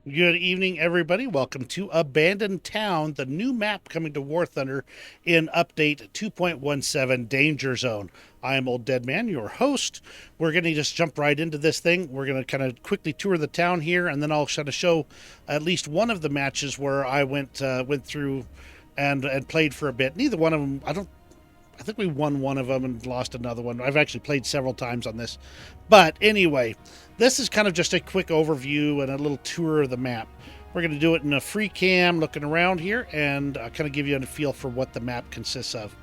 Good evening, everybody. Welcome to Abandoned Town, the new map coming to War Thunder in Update 2.17 Danger Zone. I am Old Dead Man, your host. We're going to just jump right into this thing. We're going to kind of quickly tour the town here, and then I'll kind of show at least one of the matches where I went through and played for a bit. Neither one of them, I think we won one of them and lost another one. I've actually played several times on this. But anyway, this is kind of just a quick overview and a little tour of the map. We're going to do it in a free cam looking around here and kind of give you a feel for what the map consists of.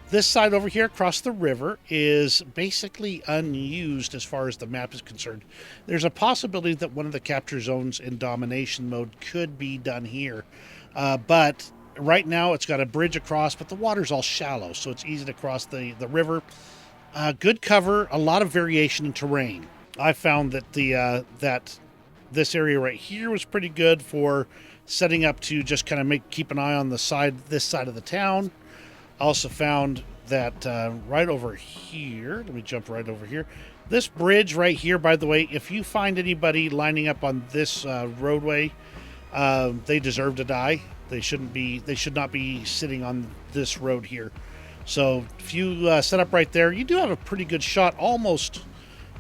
This side over here across the river is basically unused as far as the map is concerned. There's a possibility that one of the capture zones in domination mode could be done here. But right now it's got a bridge across, but the water's all shallow, so it's easy to cross the river. Good cover, a lot of variation in terrain. I found that that this area right here was pretty good for setting up to just kind of keep an eye on this side of the town. I also found that right over here, let me jump right over here. This bridge right here, by the way, if you find anybody lining up on this roadway, they deserve to die. They should not be sitting on this road here. So if you set up right there, you do have a pretty good shot almost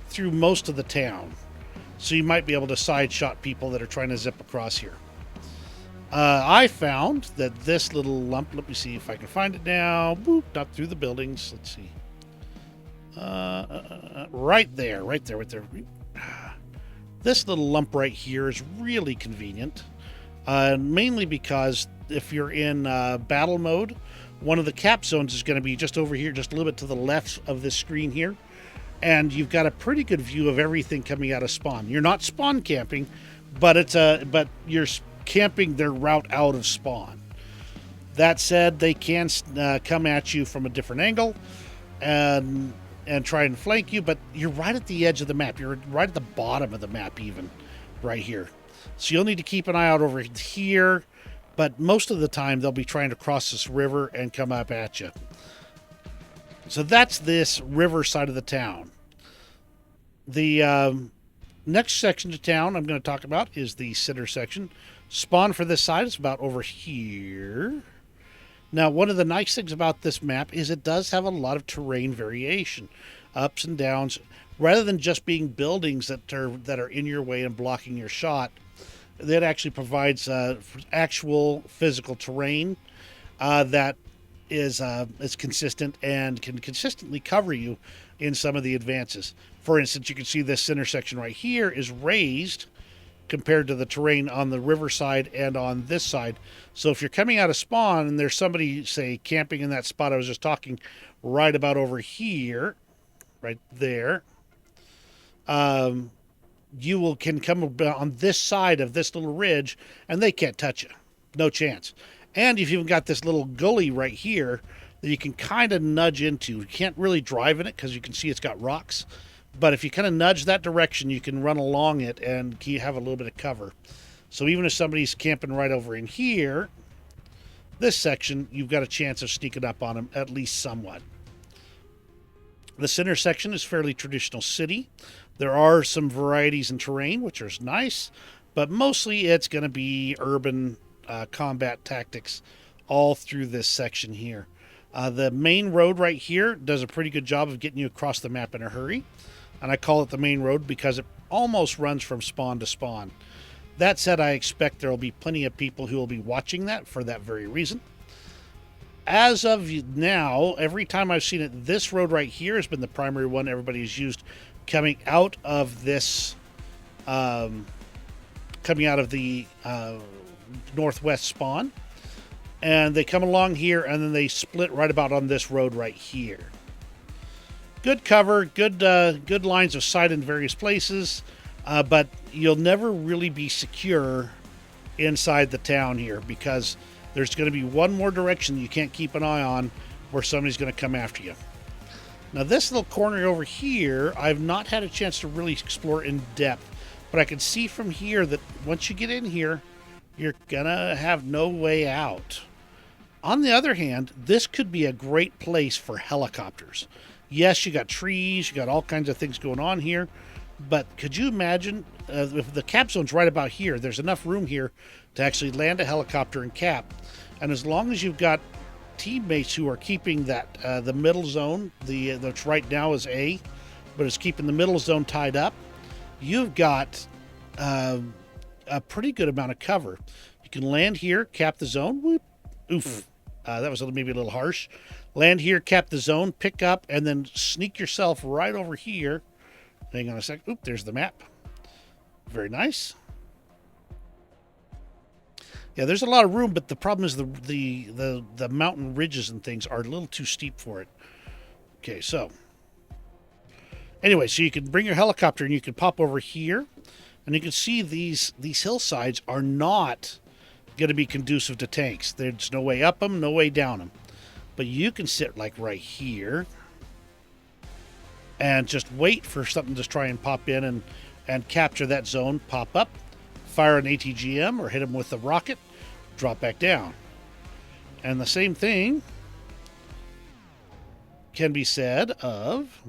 through most of the town. So you might be able to side shot people that are trying to zip across here. I found that this little lump, let me see if I can find it now. Boop, not through the buildings. Let's see. Right there. This little lump right here is really convenient. Mainly because if you're in battle mode, one of the cap zones is going to be just over here, just a little bit to the left of this screen here. And you've got a pretty good view of everything coming out of spawn. You're not spawn camping, but you're camping their route out of spawn. That said, they can come at you from a different angle and try and flank you, but you're right at the edge of the map. You're right at the bottom of the map even, right here. So you'll need to keep an eye out over here, but most of the time they'll be trying to cross this river and come up at you. So that's this river side of the town. The next section of town I'm going to talk about is the center section. Spawn for this side is about over here. Now, one of the nice things about this map is it does have a lot of terrain variation, ups and downs. Rather than just being buildings that are in your way and blocking your shot, that actually provides actual physical terrain that is consistent and can consistently cover you in some of the advances. For instance, you can see this center section right here is raised compared to the terrain on the river side and on this side. So if you're coming out of spawn and there's somebody, say, camping in that spot I was just talking, right about over here, right there, you can come on this side of this little ridge and they can't touch you. No chance. And you've even got this little gully right here that you can kind of nudge into. You can't really drive in it because you can see it's got rocks. But if you kind of nudge that direction, you can run along it and have a little bit of cover. So even if somebody's camping right over in here, this section, you've got a chance of sneaking up on them at least somewhat. The center section is fairly traditional city. There are some varieties in terrain, which is nice, but mostly it's going to be urban combat tactics all through this section here. The main road right here does a pretty good job of getting you across the map in a hurry, and I call it the main road because it almost runs from spawn to spawn. That said, I expect there will be plenty of people who will be watching that for that very reason. As of now, every time I've seen it, this road right here has been the primary one everybody's used coming out of this, coming out of the northwest spawn. And they come along here and then they split right about on this road right here. Good cover, good lines of sight in various places, but you'll never really be secure inside the town here because there's going to be one more direction you can't keep an eye on where somebody's going to come after you. Now this little corner over here, I've not had a chance to really explore in depth, but I can see from here that once you get in here, you're going to have no way out. On the other hand, this could be a great place for helicopters. Yes, you got trees, you got all kinds of things going on here, But could you imagine if the cap zone's right about here? There's enough room here to actually land a helicopter and cap. And as long as you've got teammates who are keeping that the middle zone, that's right now is A, but it's keeping the middle zone tied up, you've got a pretty good amount of cover. You can land here, cap the zone. Whoop, oof. That was maybe a little harsh. Land here, cap the zone, pick up, and then sneak yourself right over here. Hang on a sec. Oop, there's the map. Very nice. Yeah, there's a lot of room, but the problem is the mountain ridges and things are a little too steep for it. Okay, so anyway, so you can bring your helicopter and you can pop over here, and you can see these hillsides are not going to be conducive to tanks. There's no way up them, no way down them. But you can sit like right here and just wait for something to try and pop in and capture that zone, pop up, fire an ATGM or hit them with a rocket, drop back down. And the same thing can be said of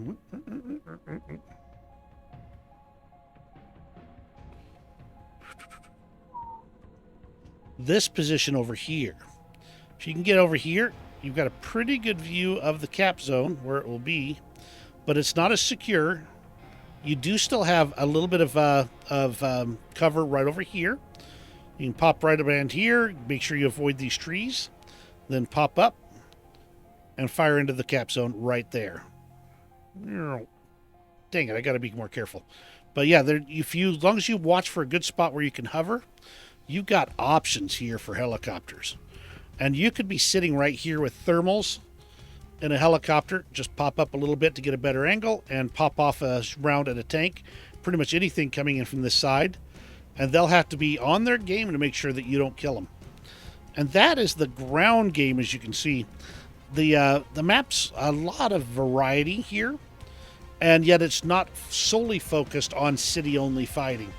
this position over here. If you can get over here, you've got a pretty good view of the cap zone where it will be, but it's not as secure. You do still have a little bit of cover right over here. You can pop right around here, make sure you avoid these trees, then pop up and fire into the cap zone right there. Dang it, I got to be more careful. But yeah, as long as you watch for a good spot where you can hover, you've got options here for helicopters. And you could be sitting right here with thermals in a helicopter, just pop up a little bit to get a better angle and pop off a round at a tank, pretty much anything coming in from this side. And they'll have to be on their game to make sure that you don't kill them. And that is the ground game, as you can see. The map's a lot of variety here, and yet it's not solely focused on city-only fighting.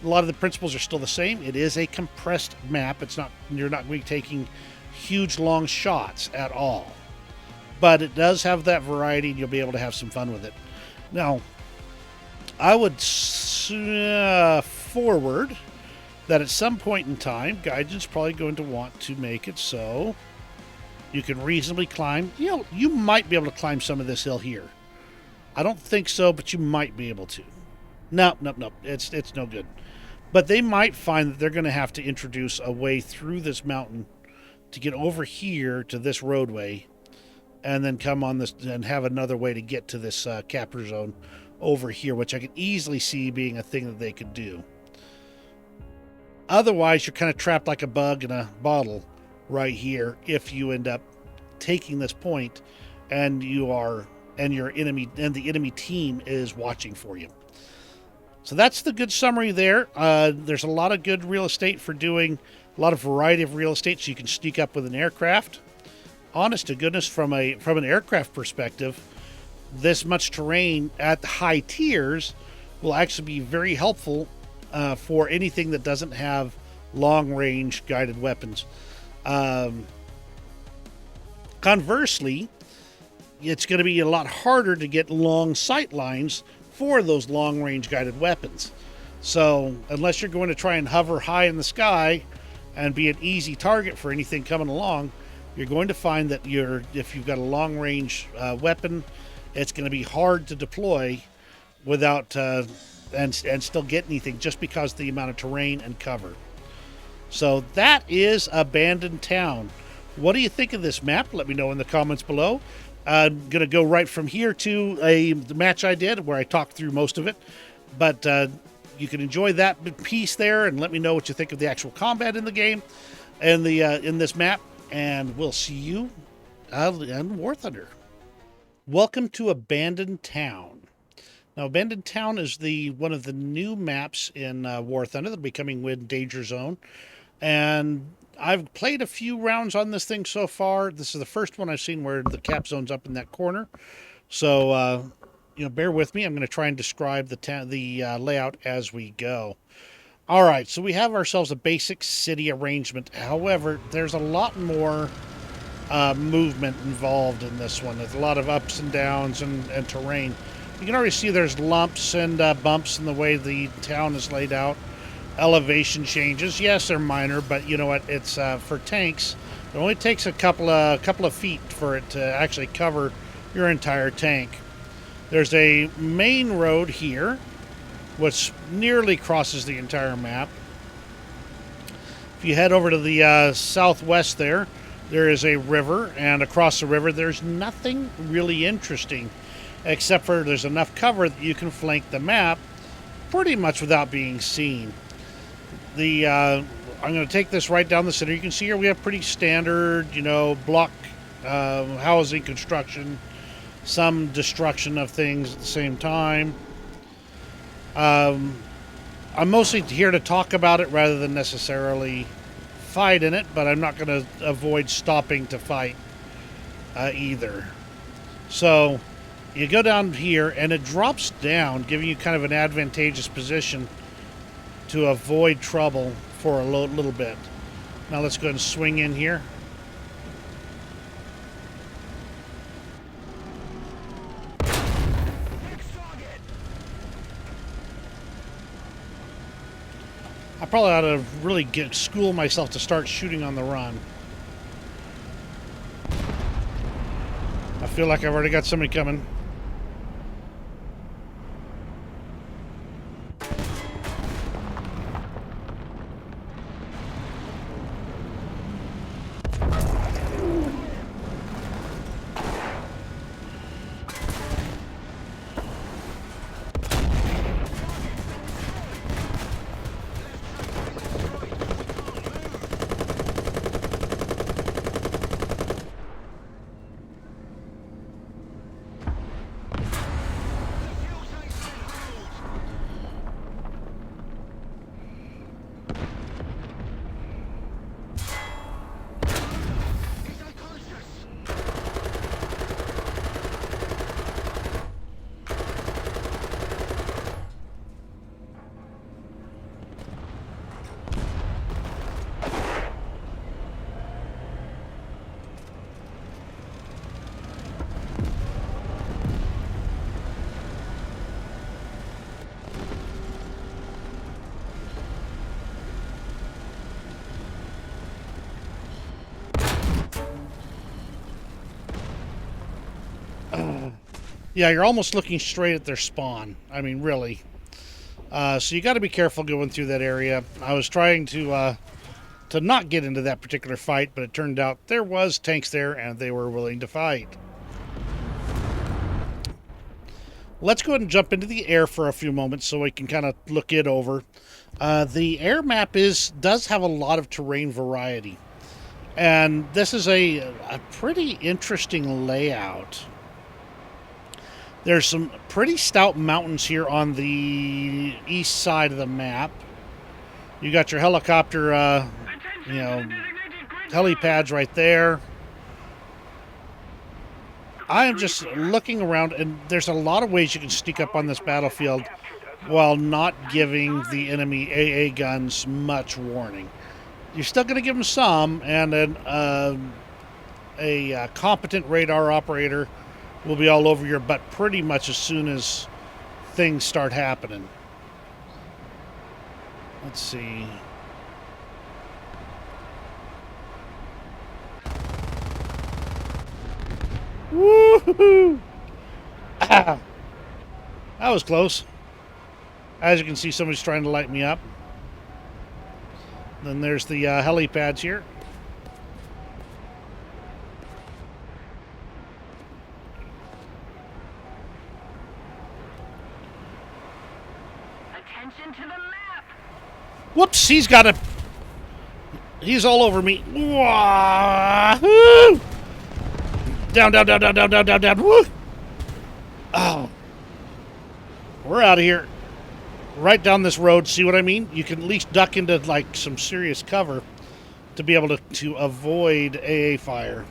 A lot of the principles are still the same. It is a compressed map. You're not going to be taking huge, long shots at all. But it does have that variety, and you'll be able to have some fun with it. Now, I would forward that at some point in time, Gaijin's probably going to want to make it so you can reasonably climb. You might be able to climb some of this hill here. I don't think so, but you might be able to. No. It's no good. But they might find that they're going to have to introduce a way through this mountain to get over here to this roadway, and then come on this and have another way to get to this capture zone over here, which I could easily see being a thing that they could do. Otherwise, you're kind of trapped like a bug in a bottle right here if you end up taking this point and the enemy team is watching for you. So that's the good summary there. There's a lot of good real estate for doing a lot of variety of real estate, so you can sneak up with an aircraft. Honest to goodness, from an aircraft perspective, this much terrain at the high tiers will actually be very helpful for anything that doesn't have long-range guided weapons. Conversely, it's going to be a lot harder to get long sight lines for those long-range guided weapons. So unless you're going to try and hover high in the sky and be an easy target for anything coming along, you're going to find that if you've got a long-range weapon, it's going to be hard to deploy without and still get anything, just because of the amount of terrain and cover. So that is Abandoned Town. What do you think of this map? Let me know in the comments below. I'm going to go right from here to the match I did where I talked through most of it. But you can enjoy that piece there and let me know what you think of the actual combat in the game and in this map. And we'll see you in War Thunder. Welcome to Abandoned Town. Now, Abandoned Town is one of the new maps in War Thunder that'll be coming with Danger Zone. And I've played a few rounds on this thing so far. This is the first one I've seen where the cap zone's up in that corner. So, bear with me. I'm going to try and describe the layout as we go. All right, so we have ourselves a basic city arrangement. However, there's a lot more movement involved in this one. There's a lot of ups and downs and terrain. You can already see there's lumps and bumps in the way the town is laid out. Elevation changes, yes, they're minor, but you know what? It's for tanks. It only takes a couple of feet for it to actually cover your entire tank. There's a main road here, which nearly crosses the entire map. If you head over to the southwest there is a river, and across the river there's nothing really interesting, except for there's enough cover that you can flank the map pretty much without being seen. I'm going to take this right down the center. You can see here we have pretty standard, block housing construction, some destruction of things at the same time. I'm mostly here to talk about it rather than necessarily fight in it, but I'm not going to avoid stopping to fight either. So you go down here and it drops down, giving you kind of an advantageous position to avoid trouble for a little bit. Now let's go ahead and swing in here. I probably ought to really school myself to start shooting on the run. I feel like I've already got somebody coming. Yeah, you're almost looking straight at their spawn. I mean, really. So you got to be careful going through that area. I was trying to not get into that particular fight, but it turned out there was tanks there, and they were willing to fight. Let's go ahead and jump into the air for a few moments so we can kind of look it over. The air map does have a lot of terrain variety, and this is a pretty interesting layout. There's some pretty stout mountains here on the east side of the map. You got your helicopter, helipads right there. I am just looking around, and there's a lot of ways you can sneak up on this battlefield while not giving the enemy AA guns much warning. You're still going to give them some, and then a competent radar operator will be all over your butt pretty much as soon as things start happening. Let's see. Woohoo! Ah, that was close. As you can see, somebody's trying to light me up. Then there's the helipads here. Attention to the map. Whoops, he's all over me. Wah-hoo! Down, down, down, down, down, down, down, down. Woo! Oh. We're out of here. Right down this road, see what I mean? You can at least duck into like some serious cover to be able to avoid AA fire.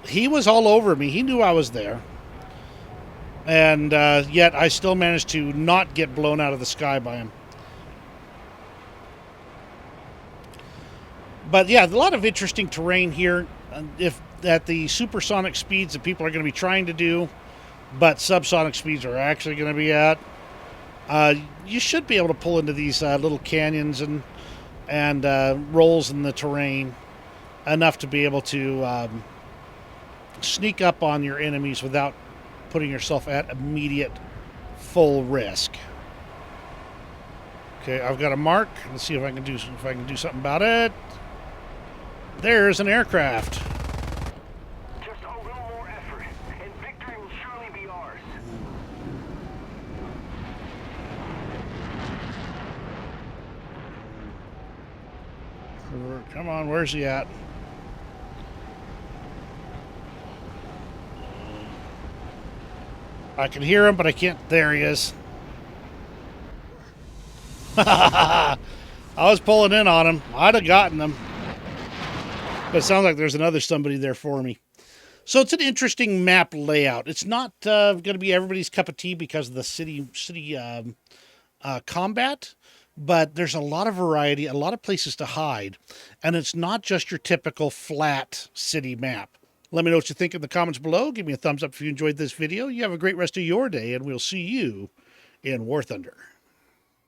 He was all over me. He knew I was there. And yet I still managed to not get blown out of the sky by him. But yeah, a lot of interesting terrain here. If at the supersonic speeds that people are going to be trying to do, but subsonic speeds are actually going to be at. You should be able to pull into these little canyons and rolls in the terrain enough to be able to sneak up on your enemies without putting yourself at immediate full risk. Okay, I've got a mark. Let's see if I can do something about it. There's an aircraft. Just a little more effort, and victory will surely be ours. Come on, where's he at? I can hear him, but I can't. There he is. I was pulling in on him. I'd have gotten him. But it sounds like there's another somebody there for me. So it's an interesting map layout. It's not going to be everybody's cup of tea because of the city combat, but there's a lot of variety, a lot of places to hide, and it's not just your typical flat city map. Let me know what you think in the comments below. Give me a thumbs up if you enjoyed this video. You have a great rest of your day, and we'll see you in War Thunder.